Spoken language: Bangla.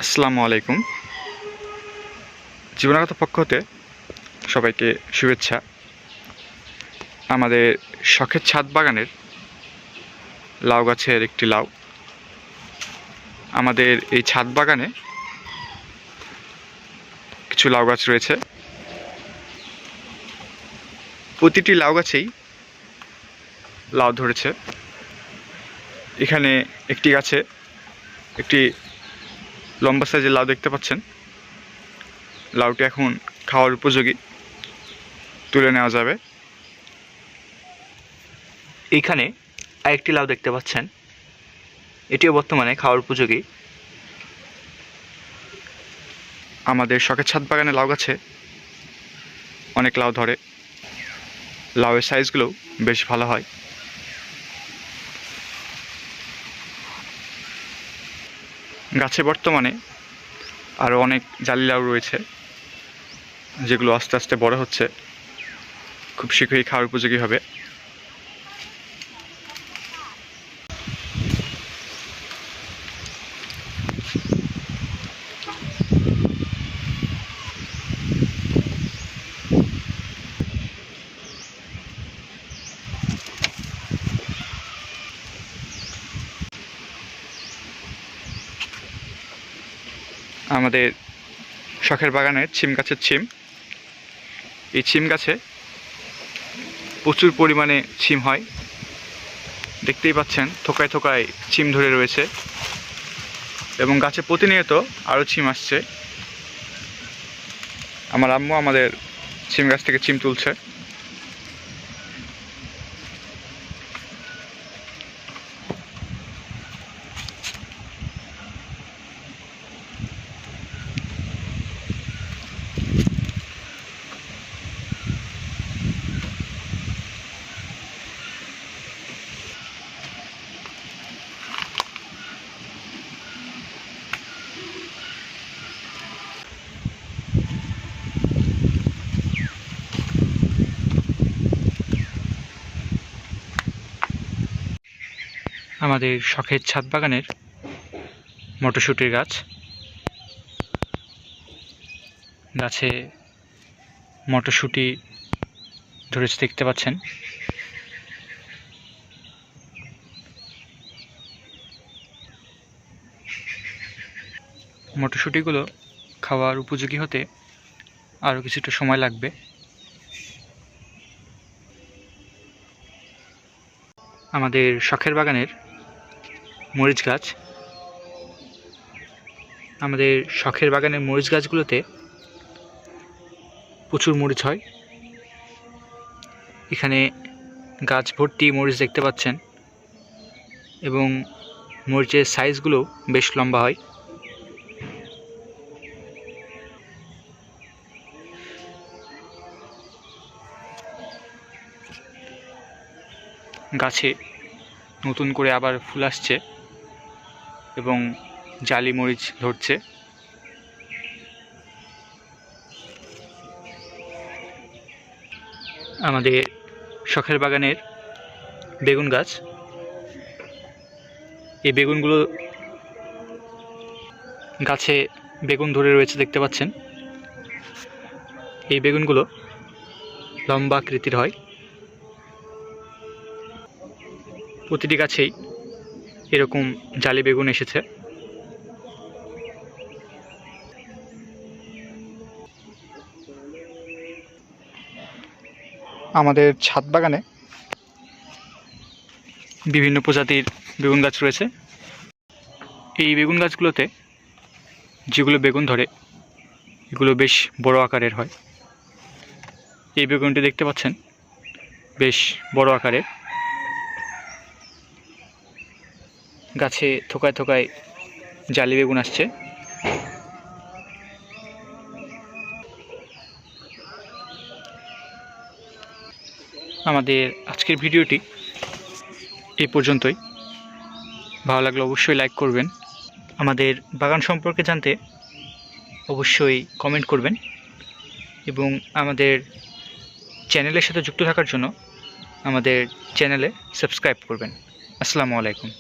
আসসালামু আলাইকুম। জীবনাগত পক্ষ হতে সবাইকে শুভেচ্ছা। আমাদের শখের ছাদ বাগানের লাউ গাছের একটি লাউ। আমাদের এই ছাদ বাগানে কিছু লাউ গাছ রয়েছে। প্রতিটি লাউ গাছেই লাউ ধরেছে। এখানে একটি গাছে একটি লম্বা সাইজের লাউ দেখতে পাচ্ছেন। লাউটি এখন খাওয়ার উপযোগী, তুলে নেওয়া যাবে। এইখানে আরেকটি লাউ দেখতে পাচ্ছেন, এটিও বর্তমানে খাওয়ার উপযোগী। আমাদের শখের ছাদ বাগানে লাউ গাছে অনেক লাউ ধরে। লাউয়ের সাইজগুলোও বেশ ভালো হয়। গাছে বর্তমানে আরও অনেক জালি লাউ রয়েছে, যেগুলো আস্তে আস্তে বড় হচ্ছে, খুব শীঘ্রই খাওয়ার উপযোগী হবে। আমাদের শখের বাগানের ছিম গাছের ছিম। এই ছিম গাছে প্রচুর পরিমাণে ছিম হয়। দেখতেই পাচ্ছেন থোকায় থোকায় ছিম ধরে রয়েছে এবং গাছে প্রতিনিয়ত আরও ছিম আসছে। আমার আম্মু আমাদের ছিম গাছ থেকে ছিম তুলছে। আমাদের শখের ছাদ বাগানের মটরশুঁটির গাছ। গাছে মটরশুঁটি ধরেছে দেখতে পাচ্ছেন। মটরশুঁটিগুলো খাওয়ার উপযোগী হতে আরও কিছুটা সময় লাগবে। আমাদের শখের বাগানের মরিচ গাছ। আমাদের শখের বাগানের মরিচ গাছগুলোতে প্রচুর মরিচ হয়। এখানে গাছ ভর্তি মরিচ দেখতে পাচ্ছেন এবং মরিচের সাইজগুলো বেশ লম্বা হয়। গাছে নতুন করে আবার ফুল আসছে এবং জালি মরিচ ধরছে। আমাদের শখের বাগানের বেগুন গাছ। এই বেগুনগুলো গাছে বেগুন ধরে রয়েছে দেখতে পাচ্ছেন। এই বেগুনগুলো লম্বা আকৃতির হয়। প্রতিটি গাছেই এরকম জালি বেগুন এসেছে। আমাদের ছাদ বাগানে বিভিন্ন প্রজাতির বেগুন গাছ রয়েছে। এই বেগুন গাছগুলোতে যেগুলো বেগুন ধরে এগুলো বেশ বড় আকারের হয়। এই বেগুনটি দেখতে পাচ্ছেন বেশ বড় আকারের। গাছে থোকায় থোকায় জালি বেগুন আসছে। আমাদের আজকের ভিডিওটি এই পর্যন্তই। ভালো লাগলে অবশ্যই লাইক করবেন। আমাদের বাগান সম্পর্কে জানতে অবশ্যই কমেন্ট করবেন এবং আমাদের চ্যানেলের সাথে যুক্ত থাকার জন্য আমাদের চ্যানেলে সাবস্ক্রাইব করবেন। আসসালামু আলাইকুম।